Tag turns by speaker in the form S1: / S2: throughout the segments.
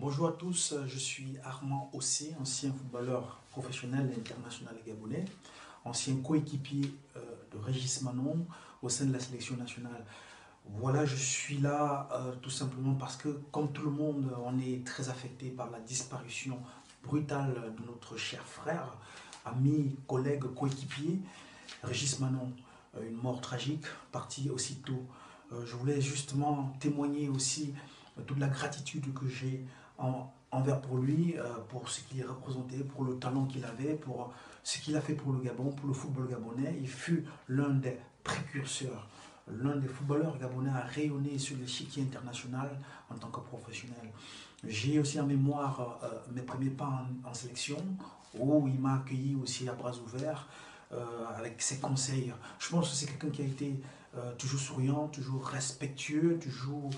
S1: Bonjour à tous, je suis Armand Ossé, ancien footballeur professionnel et international gabonais, ancien coéquipier de Régis Manon au sein de la sélection nationale. Voilà, je suis là tout simplement parce que, comme tout le monde, on est très affecté par la disparition brutale de notre cher frère, ami, collègue, coéquipier, Régis Manon. Une mort tragique, parti aussitôt. Je voulais justement témoigner aussi toute la gratitude que j'ai envers pour lui, pour ce qu'il représentait, pour le talent qu'il avait, pour ce qu'il a fait pour le Gabon, pour le football gabonais. Il fut l'un des précurseurs, l'un des footballeurs gabonais à rayonner sur l'échiquier international en tant que professionnel. J'ai aussi en mémoire mes premiers pas en sélection, où il m'a accueilli aussi à bras ouverts, avec ses conseils. Je pense que c'est quelqu'un qui a été toujours souriant, toujours respectueux, toujours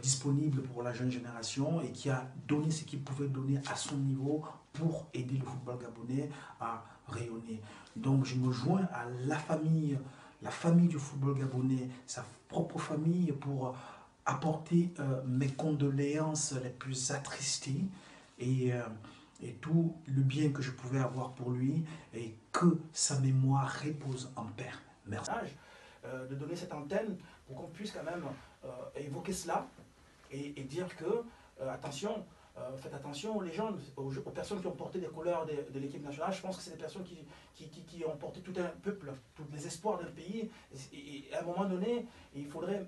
S1: disponible pour la jeune génération et qui a donné ce qu'il pouvait donner à son niveau pour aider le football gabonais à rayonner. Donc je me joins à la famille du football gabonais, sa propre famille, pour apporter mes condoléances les plus attristées et tout le bien que je pouvais avoir pour lui, et que sa mémoire repose en paix. Merci. De donner cette antenne pour qu'on puisse quand même évoquer cela et dire que, attention, faites attention aux légendes, aux personnes qui ont porté des couleurs de l'équipe nationale. Je pense que c'est des personnes qui ont porté tout un peuple, tous les espoirs d'un pays. Et à un moment donné, il faudrait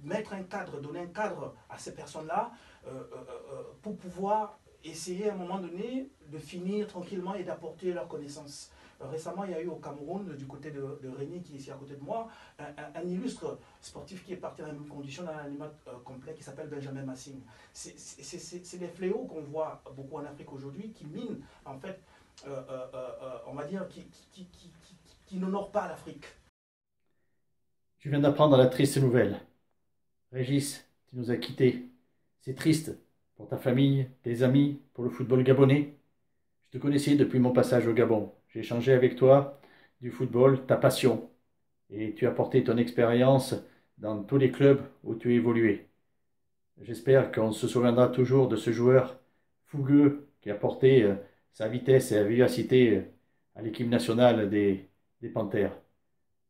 S1: mettre un cadre, donner un cadre à ces personnes-là pour pouvoir essayer à un moment donné de finir tranquillement et d'apporter leurs connaissances. Récemment, il y a eu au Cameroun, du côté de Rény, qui est ici à côté de moi, un illustre sportif qui est parti dans les mêmes conditions, dans un animal complet, qui s'appelle Benjamin Massing. C'est des fléaux qu'on voit beaucoup en Afrique aujourd'hui, qui minent, en fait, on va dire, qui n'honorent pas l'Afrique.
S2: Je viens d'apprendre la triste nouvelle. Régis, tu nous as quittés. C'est triste pour ta famille, tes amis, pour le football gabonais. Je te connaissais depuis mon passage au Gabon. J'ai échangé avec toi du football, ta passion. Et tu as apporté ton expérience dans tous les clubs où tu as évolué. J'espère qu'on se souviendra toujours de ce joueur fougueux qui a apporté sa vitesse et sa vivacité à l'équipe nationale des Panthères.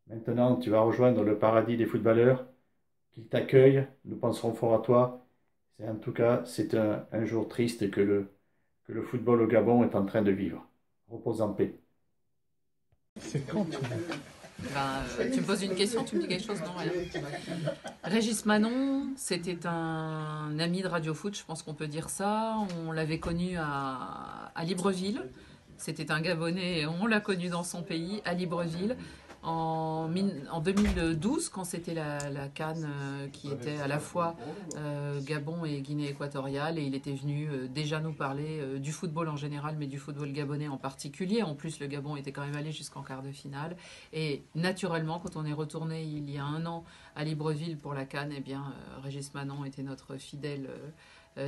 S2: Maintenant, tu vas rejoindre le paradis des footballeurs. Qu'ils t'accueillent, nous penserons fort à toi. En tout cas, c'est un jour triste que le football au Gabon est en train de vivre. Repose en paix.
S3: C'est quand tout
S4: tu me poses une question, tu me dis quelque chose? Non, rien. Régis Manon, c'était un ami de Radio Foot, je pense qu'on peut dire ça. On l'avait connu à Libreville. C'était un Gabonais et on l'a connu dans son pays, à Libreville. En 2012, quand c'était la CAN qui était à la fois Gabon et Guinée équatoriale, et il était venu déjà nous parler du football en général, mais du football gabonais en particulier. En plus, le Gabon était quand même allé jusqu'en quart de finale. Et naturellement, quand on est retourné il y a un an à Libreville pour la CAN, eh bien, Régis Manon était notre fidèle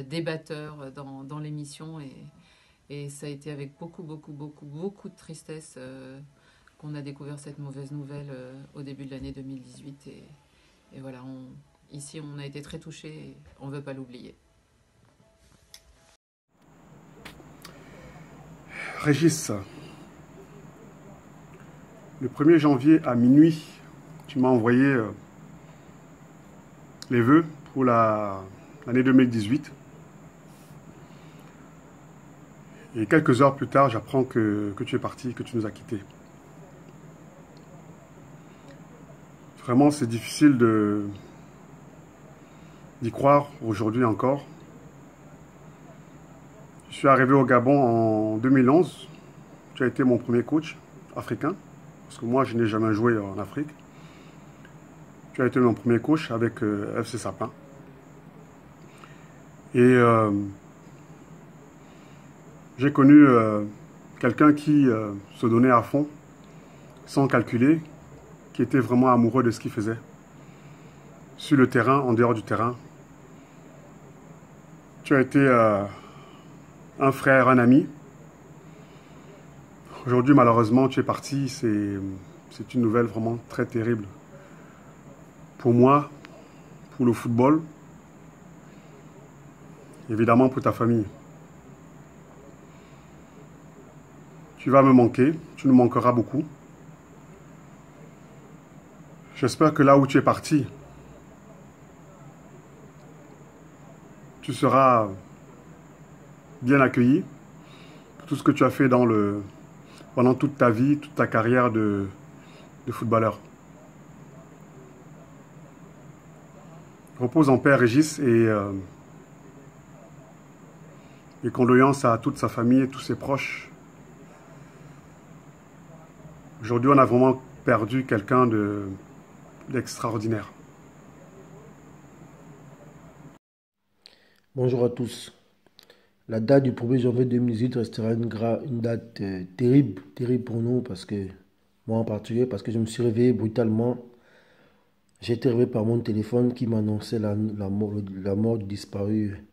S4: débatteur dans l'émission. Et ça a été avec beaucoup de tristesse qu'on a découvert cette mauvaise nouvelle au début de l'année 2018. Et voilà, ici, on a été très touchés et on ne veut pas l'oublier.
S3: Régis, le 1er janvier à minuit, tu m'as envoyé les vœux pour l'année 2018. Et quelques heures plus tard, j'apprends que tu es parti, que tu nous as quittés. Vraiment, c'est difficile d'y croire aujourd'hui encore. Je suis arrivé au Gabon en 2011. Tu as été mon premier coach africain, parce que moi, je n'ai jamais joué en Afrique. Tu as été mon premier coach avec FC Sapin. Et j'ai connu quelqu'un qui se donnait à fond, sans calculer, qui était vraiment amoureux de ce qu'il faisait. Sur le terrain, en dehors du terrain. Tu as été un frère, un ami. Aujourd'hui, malheureusement, tu es parti. C'est une nouvelle vraiment très terrible. Pour moi, pour le football. évidemment pour ta famille. Tu vas me manquer, tu nous manqueras beaucoup. J'espère que là où tu es parti, tu seras bien accueilli pour tout ce que tu as fait pendant toute ta vie, toute ta carrière de footballeur. Repose en paix, Régis, et mes condoléances à toute sa famille et tous ses proches. Aujourd'hui, on a vraiment perdu quelqu'un d'extraordinaire.
S5: Bonjour à tous. La date du 1er janvier 2018 restera une date terrible pour nous, parce que moi en particulier, parce que je me suis réveillé brutalement. J'ai été réveillé par mon téléphone qui m'annonçait la mort du disparu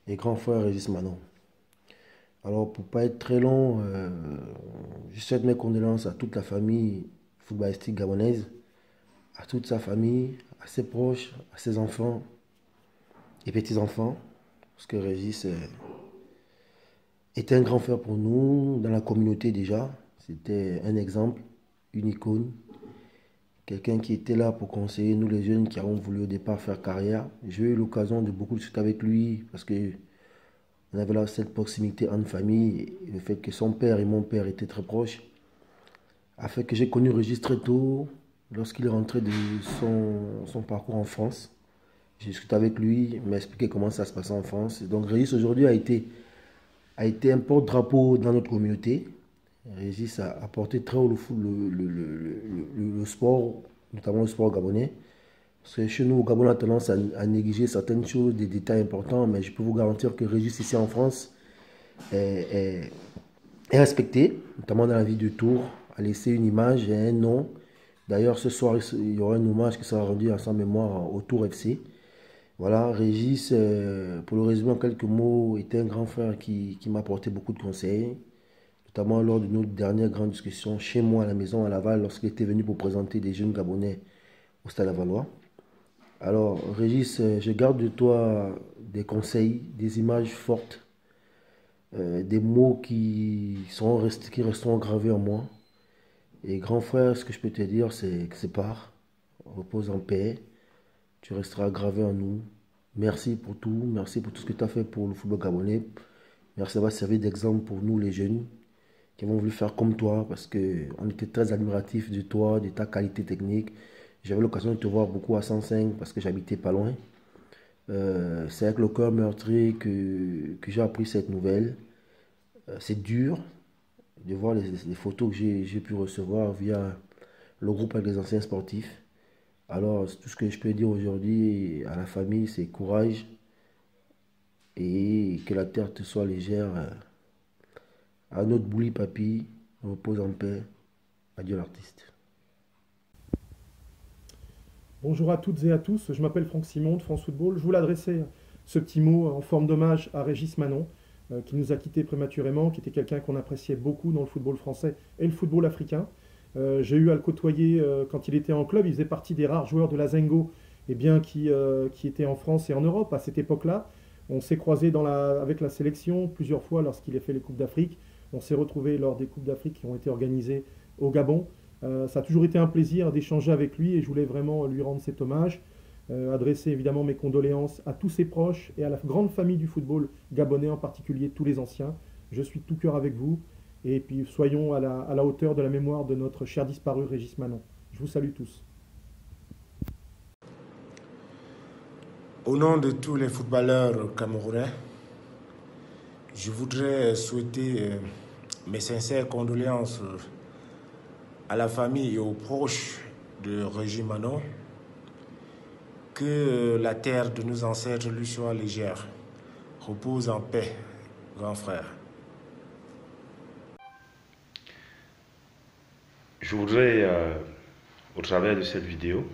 S5: et grand frère Régis Manon. Alors, pour ne pas être très long, je souhaite mes condoléances à toute la famille footballistique gabonaise, à toute sa famille, à ses proches, à ses enfants et petits-enfants, parce que Régis était un grand frère pour nous, dans la communauté déjà. C'était un exemple, une icône, quelqu'un qui était là pour conseiller nous les jeunes qui avons voulu au départ faire carrière. J'ai eu l'occasion de beaucoup discuter avec lui, parce que on avait là cette proximité en famille, et le fait que son père et mon père étaient très proches a fait que j'ai connu Régis très tôt, lorsqu'il est rentré de son parcours en France. J'ai discuté avec lui, il m'a expliqué comment ça se passait en France. Donc Régis aujourd'hui a été un porte-drapeau dans notre communauté. Régis a apporté très haut le sport, notamment le sport gabonais. Parce que chez nous, au Gabon, on a tendance à négliger certaines choses, des détails importants, mais je peux vous garantir que Régis, ici en France, est respecté, notamment dans la ville de Tours, a laissé une image et un nom. D'ailleurs, ce soir, il y aura un hommage qui sera rendu à sa mémoire au Tours FC. Voilà, Régis, pour le résumer en quelques mots, était un grand frère qui m'a apporté beaucoup de conseils, notamment lors de nos dernières grandes discussions chez moi à la maison à Laval, lorsqu'il était venu pour présenter des jeunes Gabonais au Stade Lavallois. Alors, Régis, je garde de toi des conseils, des images fortes, des mots qui resteront gravés en moi. Et grand frère, ce que je peux te dire, c'est que c'est part. Repose en paix. Tu resteras gravé en nous. Merci pour tout. Merci pour tout ce que tu as fait pour le football gabonais. Merci d'avoir servi d'exemple pour nous, les jeunes, qui avons voulu faire comme toi, parce qu'on était très admiratifs de toi, de ta qualité technique. J'avais l'occasion de te voir beaucoup à 105 parce que j'habitais pas loin. C'est avec le cœur meurtri que j'ai appris cette nouvelle. C'est dur de voir les photos que j'ai pu recevoir via le groupe avec les anciens sportifs. Alors, tout ce que je peux dire aujourd'hui à la famille, c'est courage et que la terre te soit légère. À notre bouli papy, repose en paix. Adieu l'artiste.
S6: Bonjour à toutes et à tous, je m'appelle Franck Simon de France Football. Je voulais adresser ce petit mot en forme d'hommage à Régis Manon, qui nous a quittés prématurément, qui était quelqu'un qu'on appréciait beaucoup dans le football français et le football africain. J'ai eu à le côtoyer quand il était en club. Il faisait partie des rares joueurs de la Zengo qui étaient en France et en Europe à cette époque-là. On s'est croisés avec la sélection plusieurs fois lorsqu'il a fait les Coupes d'Afrique. On s'est retrouvés lors des Coupes d'Afrique qui ont été organisées au Gabon. Ça a toujours été un plaisir d'échanger avec lui et je voulais vraiment lui rendre cet hommage. Adresser évidemment mes condoléances à tous ses proches et à la grande famille du football gabonais, en particulier tous les anciens. Je suis de tout cœur avec vous. Et puis soyons à la hauteur de la mémoire de notre cher disparu Régis Manon. Je vous salue tous.
S7: Au nom de tous les footballeurs camerounais, je voudrais souhaiter mes sincères condoléances à la famille et aux proches de Régis Manon. Que la terre de nos ancêtres lui soit légère. Repose en paix, grand frère.
S8: Je voudrais, au travers de cette vidéo,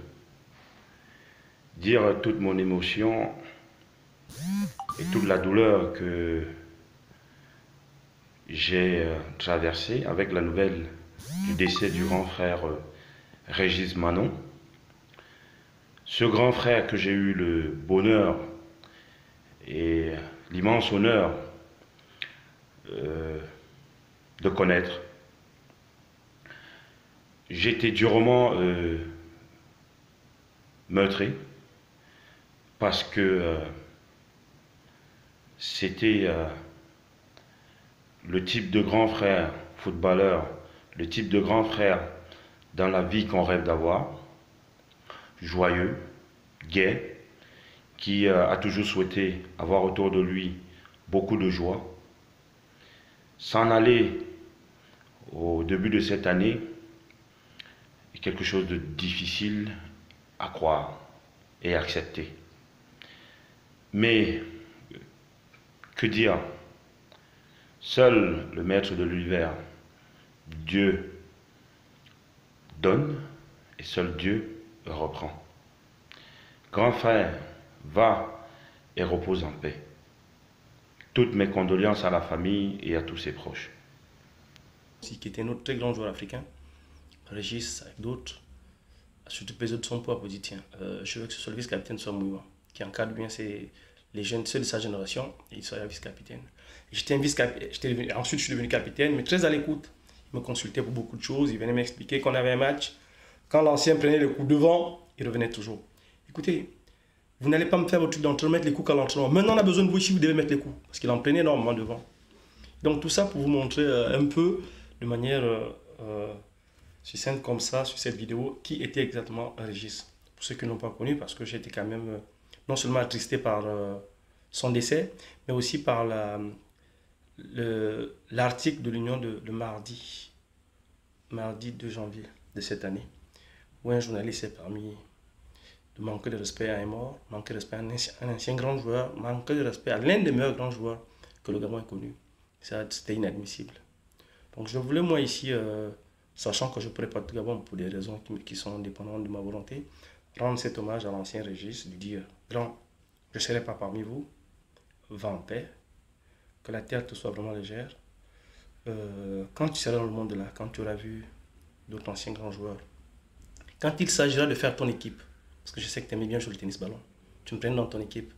S8: dire toute mon émotion et toute la douleur que j'ai traversée avec la nouvelle du décès du grand frère Régis Manon. Ce grand frère que j'ai eu le bonheur et l'immense honneur de connaître. J'ai été durement meurtri parce que c'était le type de grand frère footballeur, le type de grand frère dans la vie qu'on rêve d'avoir, joyeux, gai, qui a toujours souhaité avoir autour de lui beaucoup de joie. S'en aller au début de cette année est quelque chose de difficile à croire et accepter. Mais, que dire? Seul le maître de l'univers, Dieu, donne et seul Dieu reprend. Grand frère, va et repose en paix. Toutes mes condoléances à la famille et à tous ses proches.
S9: Qui était un autre très grand joueur africain, Régis avec d'autres, a surtout pesé de son poids pour dire tiens, je veux que ce soit le vice-capitaine soit Mouiwa, qui encadre bien les jeunes, ceux de sa génération, et il soit vice-capitaine. Ensuite, je suis devenu capitaine, mais très à l'écoute. Il me consultait pour beaucoup de choses, il venait m'expliquer qu'on avait un match. Quand l'ancien prenait le coup devant, il revenait toujours. Écoutez, vous n'allez pas me faire votre truc d'entraînement, mettre les coups à l'entraînement. Maintenant, on a besoin de vous ici, vous devez mettre les coups, parce qu'il en prenait énormément devant. Donc tout ça pour vous montrer un peu, de manière succincte comme ça, sur cette vidéo, qui était exactement Régis. Pour ceux qui n'ont pas connu, parce que j'ai été quand même non seulement attristé par son décès, mais aussi par l'article de l'Union de mardi 2 janvier de cette année, où un journaliste est permis de manquer de respect à un mort, manquer de respect à un ancien grand joueur, manquer de respect à l'un des meilleurs grands joueurs que le Gabon ait connu. C'était inadmissible. Donc je voulais moi ici, sachant que je ne pourrais pas de Gabon pour des raisons qui sont indépendantes de ma volonté, rendre cet hommage à l'ancien Régis, lui dire « Grand, je ne serai pas parmi vous, va en paix, que la terre te soit vraiment légère. Quand tu seras dans le monde là, quand tu auras vu d'autres anciens grands joueurs, quand il s'agira de faire ton équipe, parce que je sais que tu aimais bien jouer le tennis ballon, tu me prennes dans ton équipe,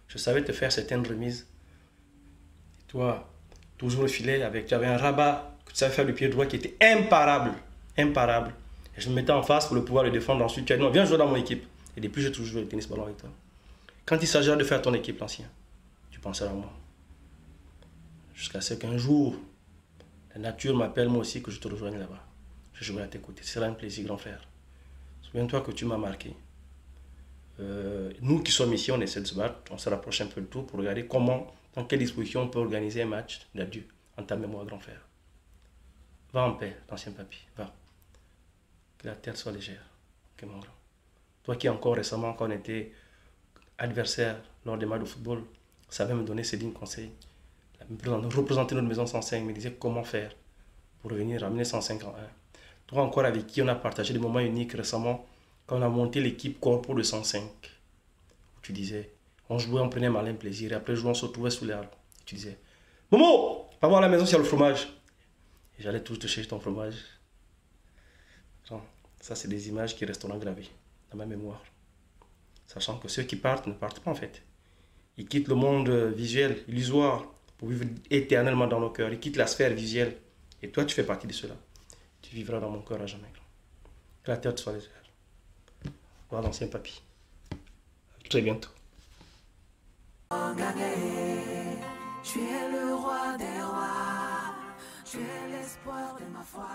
S9: je savais te faire certaines remises. Et toi, toujours le filet, tu avais un rabat que tu savais faire du pied droit qui était imparable, imparable. Et je me mettais en face pour le pouvoir le défendre. Ensuite, tu as dit non, viens jouer dans mon équipe. Et depuis, j'ai toujours joué le tennis ballon avec toi. Quand il s'agira de faire ton équipe, l'ancien, tu penseras à moi. Jusqu'à ce qu'un jour, la nature m'appelle moi aussi que je te rejoigne là-bas. Je jouerai à tes côtés. Ce sera un plaisir, grand frère. Souviens-toi que tu m'as marqué. Nous qui sommes ici, on essaie de se battre. On se rapproche un peu de tout pour regarder comment, dans quelle disposition on peut organiser un match d'adieu en ta mémoire, grand frère. Va en paix, l'ancien papy. Va. Que la terre soit légère. Ok, mon grand. Toi qui encore récemment, quand on était adversaire lors des matchs de football, savait me donner ces dignes conseils. Représenter notre maison 105, me disait comment faire pour revenir ramener 105 en 1. Toi encore avec qui on a partagé des moments uniques récemment, quand on a monté l'équipe Corpo de 105. Où tu disais, on jouait, on prenait malin plaisir, et après jouer, on se retrouvait sous les arbres. Tu disais, Momo, va voir à la maison s'il y a le fromage. Et j'allais toujours te chercher ton fromage. Genre, ça, c'est des images qui resteront gravées dans ma mémoire. Sachant que ceux qui partent ne partent pas en fait. Ils quittent le monde visuel, illusoire, pour vivre éternellement dans nos cœurs. Ils quittent la sphère visuelle. Et toi, tu fais partie de cela. Tu vivras dans mon cœur à jamais. Que la terre te soit légère. Voir l'ancien papy. Très bientôt.
S10: Tu es le roi des rois, tu es l'espoir de ma foi.